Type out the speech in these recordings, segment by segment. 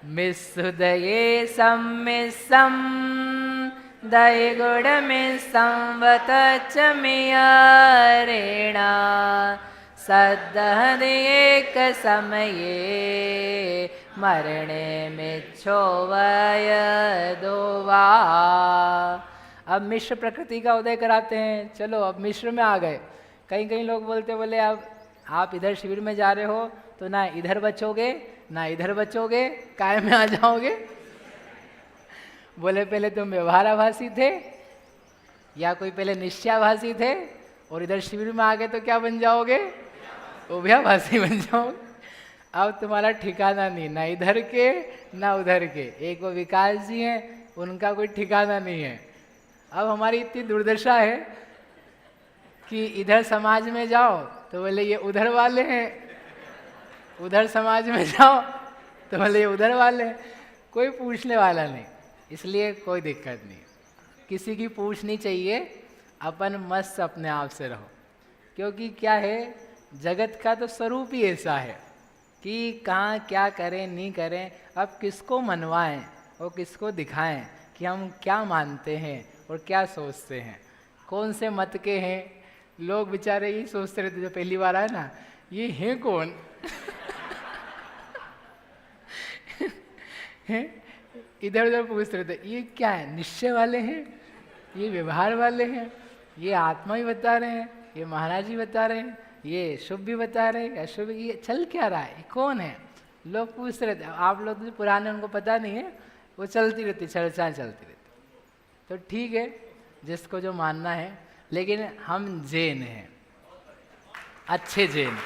मिस्सुदये सम्मिस्सं दये गुणमिस्सं वतच्च मियरेण सद्दहदेकसमये मरणे मिच्छो वयदो वा। अब मिश्र प्रकृति का उदय कराते हैं। चलो अब मिश्र में आ गए। कहीं कहीं लोग बोलते बोले अब आप इधर शिविर में जा रहे हो तो ना इधर बचोगे ना इधर बचोगे, काय में आ जाओगे। बोले पहले तुम व्यवहाराभासी थे या कोई पहले निश्चयाभासी थे और इधर शिविर में आ गए तो क्या बन जाओगे, उभयाभासी बन जाओगे। अब तुम्हारा ठिकाना नहीं, ना इधर के ना उधर के। एक वो विकास जी हैं, उनका कोई ठिकाना नहीं है। अब हमारी इतनी दुर्दशा है कि इधर समाज में जाओ तो बोले ये उधर वाले हैं, उधर समाज में जाओ तो बोले ये उधर वाले हैं, कोई पूछने वाला नहीं। इसलिए कोई दिक्कत नहीं, किसी की पूछनी चाहिए, अपन मस्त अपने आप से रहो। क्योंकि क्या है, जगत का तो स्वरूप ही ऐसा है कि कहाँ क्या करें नहीं करें, अब किसको मनवाएं और किसको दिखाएं कि हम क्या मानते हैं और क्या सोचते हैं, कौन से मत के हैं। लोग बेचारे यही सोचते रहते जो पहली बार आए ना, ये हैं कौन इधर उधर पूछते रहते, ये क्या है, निश्चय वाले हैं, ये व्यवहार वाले हैं, ये आत्मा ही बता रहे हैं, ये महाराज जी बता रहे हैं, ये शुभ भी बता रहे हैं, अशुभ, ये चल क्या रहा है, ये कौन है। लोग पूछते रहते। आप लोग तो पुराने, उनको पता नहीं है, वो चलती रहती, चर्चा चलती रहती। तो ठीक है, जिसको जो मानना है, लेकिन हम जैन हैं, अच्छे जैन,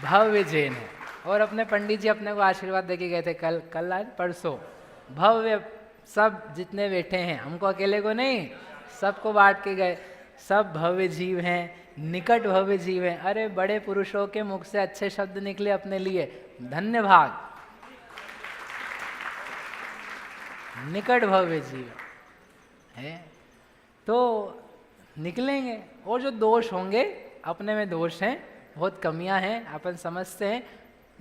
भव्य जैन है। और अपने पंडित जी अपने को आशीर्वाद देके गए थे कल आज परसों, भव्य सब जितने बैठे हैं, हमको अकेले को नहीं, सबको बांट के गए। सब भव्य जीव हैं, निकट भव्य जीव हैं। अरे बड़े पुरुषों के मुख से अच्छे शब्द निकले अपने लिए, धन्य भाग। निकट भव्य जीव है तो निकलेंगे। और जो दोष होंगे, अपने में दोष हैं, बहुत कमियां हैं, अपन समझते हैं,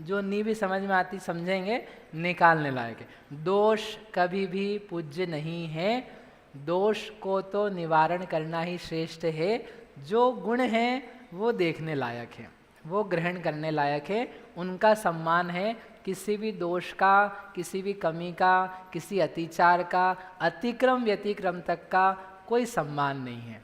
जो नहीं भी समझ में आती समझेंगे, निकालने लायक है। दोष कभी भी पूज्य नहीं है, दोष को तो निवारण करना ही श्रेष्ठ है। जो गुण हैं वो देखने लायक है, वो ग्रहण करने लायक है, उनका सम्मान है। किसी भी दोष का, किसी भी कमी का, किसी अतिचार का, अतिक्रम व्यतिक्रम तक का कोई सम्मान नहीं है।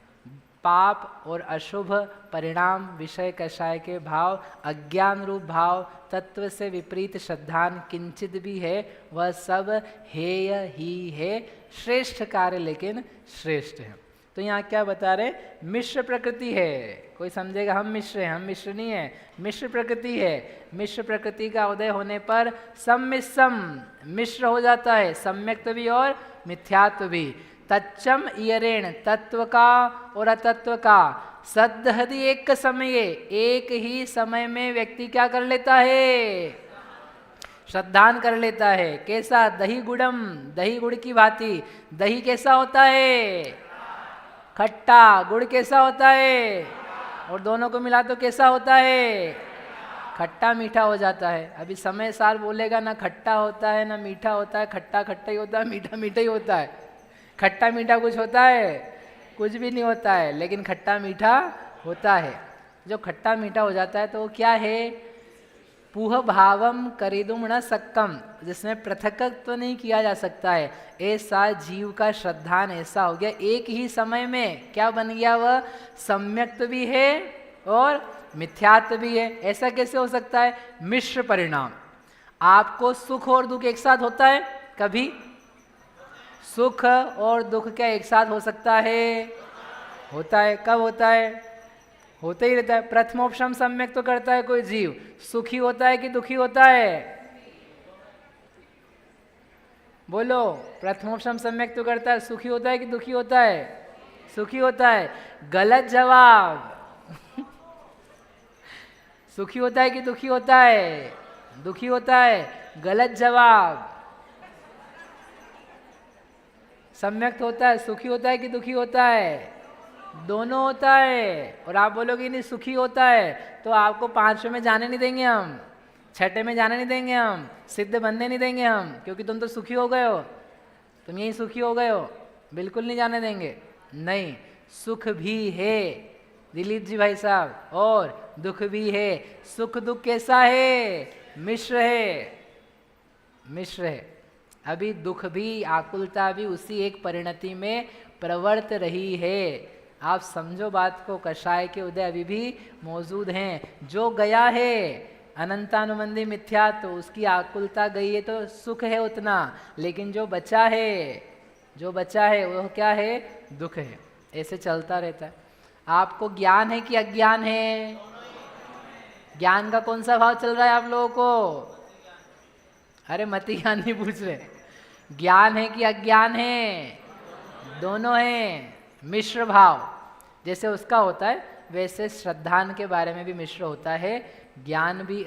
पाप और अशुभ परिणाम, विषय कषाय के भाव, अज्ञान रूप भाव, तत्व से विपरीत श्रद्धान किंचित भी है, वह सब हेय ही है। श्रेष्ठ कार्य लेकिन श्रेष्ठ है। तो यहाँ क्या बता रहे, मिश्र प्रकृति है। कोई समझेगा हम मिश्र हैं, हम मिश्र नहीं है, मिश्र प्रकृति है। मिश्र प्रकृति का उदय होने पर सम्मिश्रम, मिश्र हो जाता है, सम्यक्त्व भी और मिथ्यात्व भी। तच्चम इयरेण, तत्व का और अतत्व का, सद्दहदि एक समय, एक ही समय में व्यक्ति क्या कर लेता है, श्रद्धान कर लेता है। कैसा, दही गुड़म, दही गुड़ की भांति। दही कैसा होता है, खट्टा। गुड़ कैसा होता है, और दोनों को मिला तो कैसा होता है, खट्टा मीठा हो जाता है। अभी समय सार बोलेगा ना खट्टा होता है ना मीठा होता है, खट्टा खट्टा ही होता है, मीठा मीठा ही होता है। खट्टा मीठा कुछ होता है, कुछ भी नहीं होता है, लेकिन खट्टा मीठा होता है। जो खट्टा मीठा हो जाता है तो वो क्या है, पूह भावम करिदुम न सक्कम, जिसमें पृथकत्व तो नहीं किया जा सकता है। ऐसा जीव का श्रद्धान ऐसा हो गया, एक ही समय में क्या बन गया, वह सम्यक्त्व भी है और मिथ्यात्व भी है। ऐसा कैसे हो सकता है, मिश्र परिणाम। आपको सुख और दुख एक साथ होता है, कभी सुख और दुख क्या एक साथ हो सकता है, होता है। कब होता है, होता ही रहता है। प्रथमोपशम सम्यक तो करता है कोई जीव, सुखी होता है कि दुखी होता है, बोलो। प्रथमोपशम सम्यक तो करता है, सुखी होता है कि दुखी होता है, सुखी होता है। गलत जवाब सुखी होता है कि दुखी होता है, दुखी होता है। गलत जवाब। सम्यक्त होता है, सुखी होता है कि दुखी होता है, दोनों होता है। और आप बोलोगे नहीं सुखी होता है तो आपको 500 में जाने नहीं देंगे हम। छठे में जाने नहीं देंगे हम, सिद्ध बनने नहीं देंगे हम, क्योंकि तुम तो सुखी हो गए हो, तुम यही सुखी हो गए हो, बिल्कुल नहीं जाने देंगे। नहीं, सुख भी है दिलीप जी भाई साहब, और दुख भी है। सुख दुख कैसा है? मिश्र है, मिश्र है। अभी दुख भी, आकुलता भी उसी एक परिणति में प्रवर्त रही है। आप समझो बात को, कषाय के उदय अभी भी मौजूद हैं। जो गया है अनंतानुबंधी मिथ्या, तो उसकी आकुलता गई है तो सुख है उतना, लेकिन जो बचा है, जो बचा है वह क्या है? दुख है। ऐसे चलता रहता है। आपको ज्ञान है कि अज्ञान है? ज्ञान का कौन सा भाव चल रहा है आप लोगों को? अरे मति ज्ञान नहीं पूछ रहे, ज्ञान है कि अज्ञान है? दोनों हैं, मिश्र भाव। जैसे उसका होता है वैसे श्रद्धान के बारे में भी मिश्र होता है। ज्ञान भी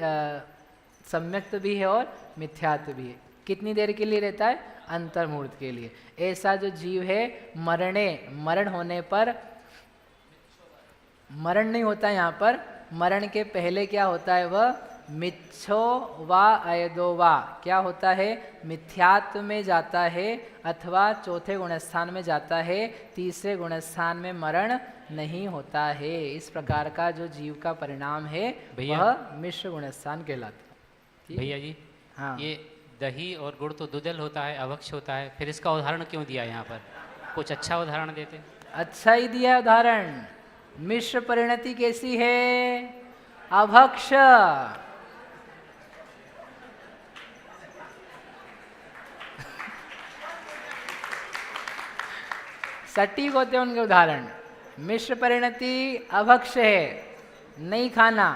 सम्यक्त भी है और मिथ्यात्व भी है। कितनी देर के लिए रहता है? अंतर्मुहूर्त के लिए। ऐसा जो जीव है, मरण होने पर, मरण नहीं होता यहाँ पर, मरण के पहले क्या होता है? वह मिच्छो वा अयदो वा, क्या होता है? मिथ्यात्व में जाता है, अथवा चौथे गुणस्थान में जाता है, तीसरे गुणस्थान में मरण नहीं होता है। इस प्रकार का जो जीव का परिणाम है वह मिश्र गुणस्थान कहलाता है। भैया जी, हाँ, ये दही और गुड़ तो दुदल होता है, अभक्ष होता है, फिर इसका उदाहरण क्यों दिया यहाँ पर? कुछ अच्छा उदाहरण देते। अच्छा ही दिया उदाहरण। मिश्र परिणति कैसी है? अभक्ष। सटीक होते हैं उनके उदाहरण। मिश्र परिणति अभक्ष है, नहीं खाना।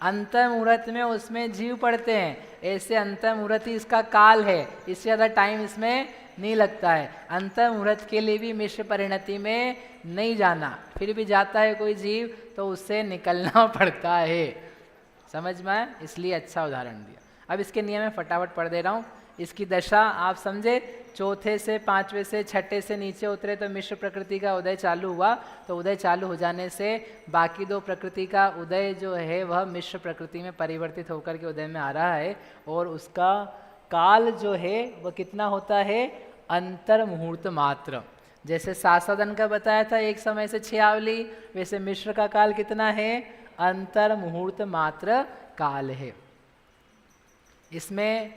अंतर मुहूर्त में उसमें जीव पड़ते हैं, ऐसे अंतर मुहूर्त ही इसका काल है, इससे ज़्यादा टाइम इसमें नहीं लगता है। अंतर मुहूर्त के लिए भी मिश्र परिणति में नहीं जाना, फिर भी जाता है कोई जीव तो उससे निकलना पड़ता है। समझ में आया? इसलिए अच्छा उदाहरण दिया। अब इसके नियम में फटाफट पढ़ दे रहा हूँ। इसकी दशा आप समझे, चौथे से पांचवे से छठे से नीचे उतरे तो मिश्र प्रकृति का उदय चालू हुआ, तो उदय चालू हो जाने से बाकी दो प्रकृति का उदय जो है वह मिश्र प्रकृति में परिवर्तित होकर के उदय में आ रहा है। और उसका काल जो है वह कितना होता है? अंतर मुहूर्त मात्र। जैसे सासादन का बताया था एक समय से 6 आवली, वैसे मिश्र का काल कितना है? अंतर मुहूर्त मात्र काल है। इसमें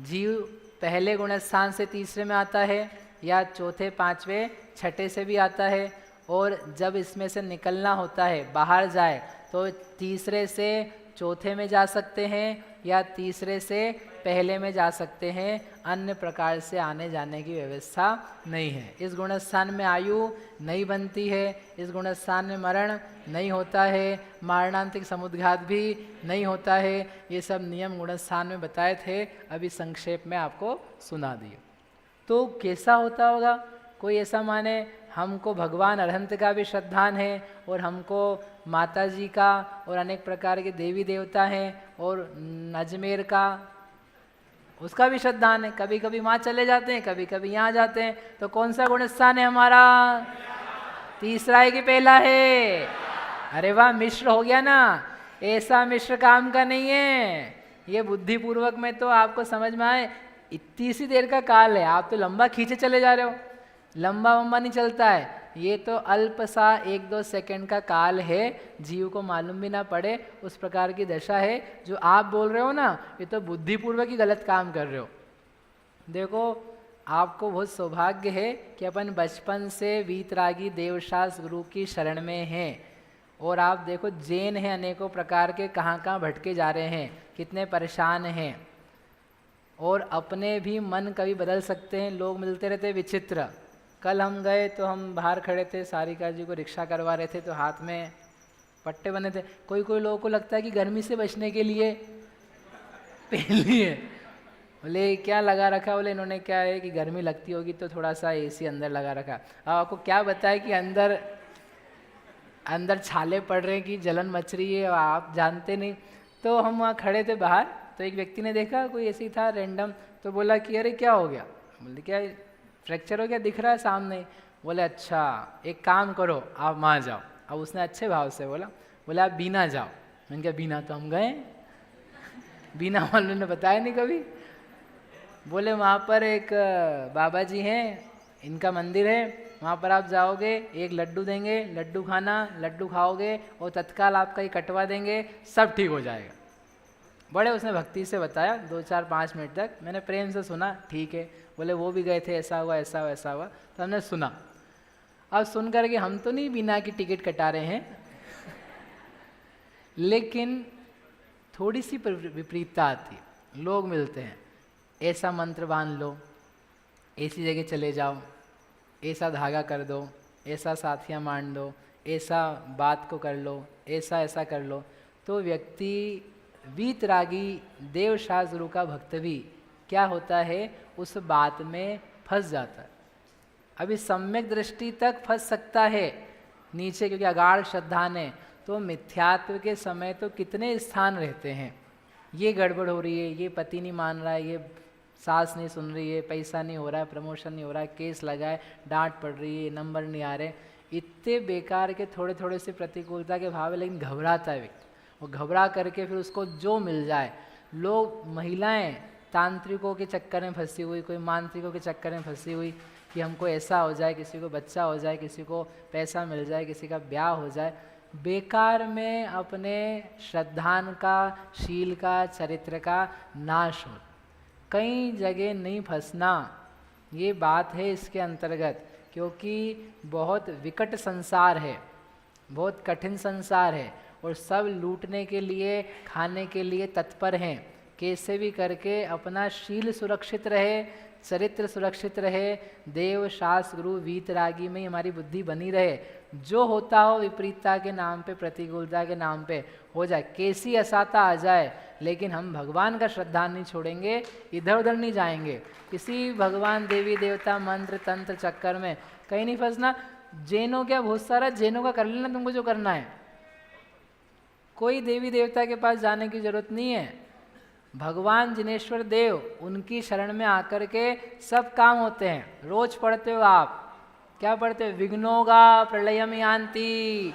जीव पहले गुणस्थान से तीसरे में आता है, या चौथे पांचवे छठे से भी आता है। और जब इसमें से निकलना होता है, बाहर जाए, तो तीसरे से चौथे में जा सकते हैं, या तीसरे से पहले में जा सकते हैं। अन्य प्रकार से आने जाने की व्यवस्था नहीं है। इस गुणस्थान में आयु नहीं बनती है, इस गुणस्थान में मरण नहीं होता है, मारणांतिक समुद्घात भी नहीं होता है। ये सब नियम गुणस्थान में बताए थे, अभी संक्षेप में आपको सुना दिए। तो कैसा होता होगा? कोई ऐसा माने हमको भगवान अरहंत का भी श्रद्धान है, और हमको माता जी का और अनेक प्रकार के देवी देवता हैं, और अजमेर का उसका भी श्रद्धान है। कभी कभी वहाँ चले जाते हैं, कभी कभी यहाँ जाते हैं। तो कौन सा गुणस्थान है हमारा? तीसरा है कि पहला है? अरे वाह, मिश्र हो गया ना। ऐसा मिश्र काम का नहीं है। ये बुद्धिपूर्वक में तो आपको समझ में आए, इतनी सी देर का काल है, आप तो लंबा खींचे चले जा रहे हो। लंबा वंबा नहीं चलता है, ये तो अल्प सा 1-2 सेकंड का काल है, जीव को मालूम भी ना पड़े, उस प्रकार की दशा है। जो आप बोल रहे हो ना, ये तो बुद्धिपूर्वक ही गलत काम कर रहे हो। देखो, आपको बहुत सौभाग्य है कि अपन बचपन से वीतरागी देवशास्त्र गुरु की शरण में हैं। और आप देखो, जैन हैं अनेकों प्रकार के, कहाँ कहाँ भटके जा रहे हैं, कितने परेशान हैं। और अपने भी मन कभी बदल सकते हैं, लोग मिलते रहते विचित्र। कल हम गए तो हम बाहर खड़े थे, सारिका जी को रिक्शा करवा रहे थे, तो हाथ में पट्टे बने थे। कोई कोई लोगों को लगता है कि गर्मी से बचने के लिए पहन लिए। बोले क्या लगा रखा? बोले इन्होंने क्या है कि गर्मी लगती होगी तो थोड़ा सा एसी अंदर लगा रखा। अब आपको क्या बताए कि अंदर अंदर छाले पड़ रहे हैं कि जलन मच रही है, आप जानते नहीं। तो हम वहाँ खड़े थे बाहर, तो एक व्यक्ति ने देखा, कोई ऐसे ही था रैंडम, तो बोला कि अरे क्या हो गया? बोले क्या फ्रैक्चर हो गया, दिख रहा है सामने। बोले अच्छा, एक काम करो, आप वहाँ जाओ। अब उसने अच्छे भाव से बोला, बोले आप बीना जाओ। मैंने कहा बीना तो हम गए, बिना वालों ने बताया नहीं कभी। बोले वहाँ पर एक बाबा जी हैं, इनका मंदिर है, वहाँ पर आप जाओगे, एक लड्डू देंगे, लड्डू खाना, लड्डू खाओगे और तत्काल आपका ये कटवा देंगे, सब ठीक हो जाएगा। बड़े उसने भक्ति से बताया, 2-4-5 मिनट तक मैंने प्रेम से सुना, ठीक है। बोले वो भी गए थे, ऐसा हुआ ऐसा हुआ ऐसा हुआ, तो हमने सुना। अब सुन करके हम तो नहीं बिना की टिकट कटा रहे हैं लेकिन थोड़ी सी विपरीतता आती है। लोग मिलते हैं, ऐसा मंत्र बांध लो, ऐसी जगह चले जाओ, ऐसा धागा कर दो, ऐसा साथियाँ मान दो, ऐसा बात को कर लो, ऐसा ऐसा कर लो, तो व्यक्ति वीतरागी देवशास्त्र गुरु का भक्त भी क्या होता है, उस बात में फंस जाता है। अभी सम्यक दृष्टि तक फंस सकता है नीचे, क्योंकि अगाढ़ श्रद्धा ने तो मिथ्यात्व के समय तो कितने स्थान रहते हैं, ये गड़बड़ हो रही है, ये पति नहीं मान रहा है, ये सास नहीं सुन रही है, पैसा नहीं हो रहा है, प्रमोशन नहीं हो रहा है, केस लगा है, डांट पड़ रही है, नंबर नहीं आ रहे, इतने बेकार के थोड़े थोड़े से प्रतिकूलता के भाव है। लेकिन घबराता है व्यक्ति, वो घबरा करके फिर उसको जो मिल जाए। लोग, महिलाएं तांत्रिकों के चक्कर में फंसी हुई, कोई मांत्रिकों के चक्कर में फंसी हुई कि हमको ऐसा हो जाए, किसी को बच्चा हो जाए, किसी को पैसा मिल जाए, किसी का ब्याह हो जाए, बेकार में अपने श्रद्धान का, शील का, चरित्र का नाश हो। कई जगह नहीं फंसना, ये बात है इसके अंतर्गत, क्योंकि बहुत विकट संसार है, बहुत कठिन संसार है और सब लूटने के लिए, खाने के लिए तत्पर हैं। कैसे भी करके अपना शील सुरक्षित रहे, चरित्र सुरक्षित रहे, देव शास्त्र गुरु वीतरागी में हमारी बुद्धि बनी रहे। जो होता हो विपरीतता के नाम पे, प्रतिकूलता के नाम पे हो जाए, कैसी असाता आ जाए, लेकिन हम भगवान का श्रद्धा नहीं छोड़ेंगे, इधर उधर नहीं जाएंगे, किसी भगवान देवी देवता मंत्र तंत्र चक्कर में कहीं नहीं फंसना। जैनों क्या, बहुत सारा जैनों का कर लेना तुमको जो करना है, कोई देवी देवता के पास जाने की जरूरत नहीं है। भगवान जिनेश्वर देव, उनकी शरण में आकर के सब काम होते हैं। रोज पढ़ते हो आप, क्या पढ़ते हो? विघ्नोगा प्रलयम यान्ति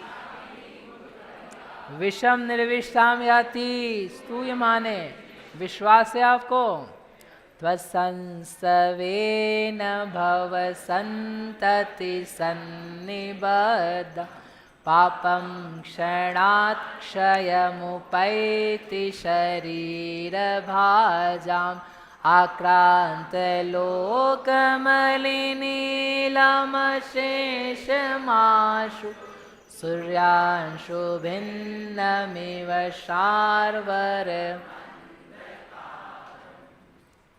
विषम निर्विष्टाम याति स्तूयमाने। विश्वास है आपको? त्वत्संस्तवेन भव संतति सन्निबद्ध पापं क्षणात् क्षयमुपैति शरीरभाजाम् आक्रान्तलोकमलिनीलमशेषमाशु सूर्यांशु भिन्नमिव शार्वर।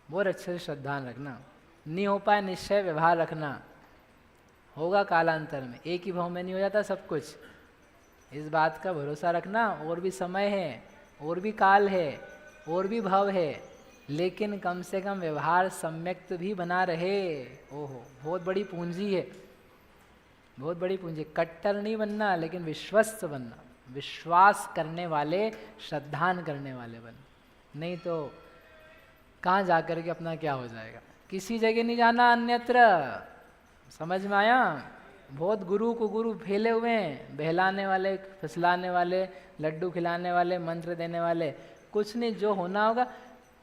बहुत अच्छे से श्रद्धा रखना, नहीं हो पाए निश्चय व्यवहार रखना, होगा कालांतर में। एक ही भाव में नहीं हो जाता सब कुछ, इस बात का भरोसा रखना। और भी समय है, और भी काल है, और भी भाव है, लेकिन कम से कम व्यवहार सम्यक भी बना रहे। ओहो, बहुत बड़ी पूंजी है, बहुत बड़ी पूंजी। कट्टर नहीं बनना, लेकिन विश्वस्त बनना, विश्वास करने वाले, श्रद्धान करने वाले बनना। नहीं तो कहाँ जा कर के अपना क्या हो जाएगा। किसी जगह नहीं जाना अन्यत्र, समझ में आया? बहुत गुरु को गुरु फैले हुए हैं, बहलाने वाले, फिसलाने वाले, लड्डू खिलाने वाले, मंत्र देने वाले। कुछ नहीं, जो होना होगा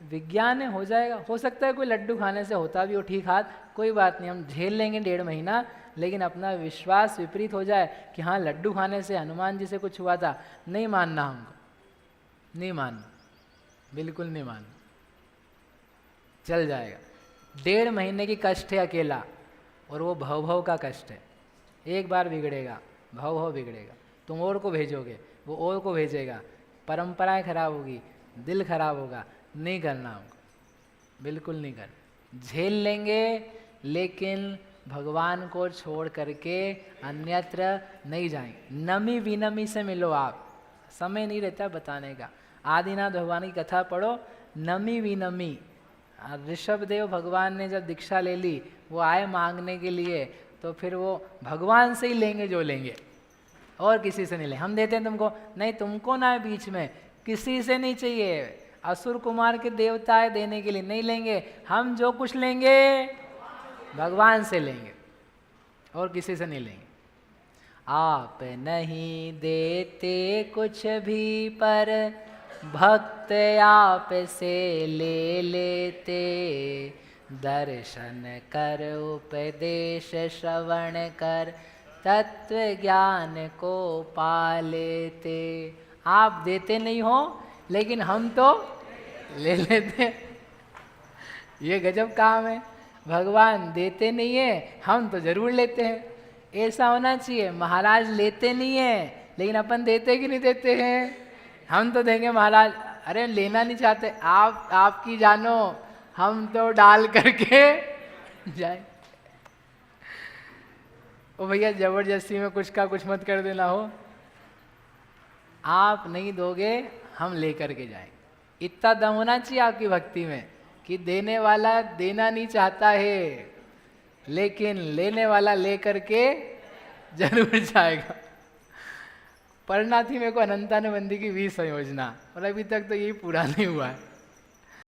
विज्ञान है, हो जाएगा। हो सकता है कोई लड्डू खाने से होता भी हो ठीक हाथ, कोई बात नहीं, हम झेल लेंगे 1.5 महीना, लेकिन अपना विश्वास विपरीत हो जाए कि हाँ लड्डू खाने से हनुमान जी से कुछ हुआ था, नहीं मानना हमको, नहीं मानना, बिल्कुल नहीं मानना, चल जाएगा। 1.5 महीने की कष्ट है अकेला, और वो भव का कष्ट है। एक बार बिगड़ेगा, भव बिगड़ेगा, तुम और को भेजोगे, वो और को भेजेगा, परंपराएं खराब होगी, दिल खराब होगा। नहीं करना हमको, बिल्कुल नहीं करना। झेल लेंगे, लेकिन भगवान को छोड़ करके अन्यत्र नहीं जाएंगे। नमी विनमी से मिलो आप, समय नहीं रहता बताने का। आदिनाथ भगवान की कथा पढ़ो, नमी विनमी। ऋषभदेव भगवान ने जब दीक्षा ले ली, वो आए मांगने के लिए, तो फिर वो भगवान से ही लेंगे जो लेंगे, और किसी से नहीं लेंगे। हम देते हैं तुमको, नहीं तुमको ना है बीच में, किसी से नहीं चाहिए। असुर कुमार के देवता है देने के लिए, नहीं लेंगे। हम जो कुछ लेंगे भगवान से लेंगे, और किसी से नहीं लेंगे। आप नहीं देते कुछ भी, पर भक्त आप से ले लेते, दर्शन कर उपदेश श्रवण कर, तत्व ज्ञान को पा लेते। आप देते नहीं हो लेकिन हम तो ले लेते। ये गजब काम है, भगवान देते नहीं है, हम तो जरूर लेते हैं। ऐसा होना चाहिए, महाराज लेते नहीं है लेकिन अपन देते कि नहीं देते हैं, हम तो देंगे महाराज। अरे लेना नहीं चाहते आप, आपकी जानो, हम तो डाल करके जाए। ओ भैया जबरदस्ती में कुछ का कुछ मत कर देना हो, आप नहीं दोगे हम ले करके जाएंगे। इतना दम होना चाहिए आपकी भक्ति में कि देने वाला देना नहीं चाहता है लेकिन लेने वाला ले करके जरूर जाएगा। पढ़ना थी मेरे को अनंतानुबंधी की 20 संयोजना और अभी तक तो यही पूरा नहीं हुआ है।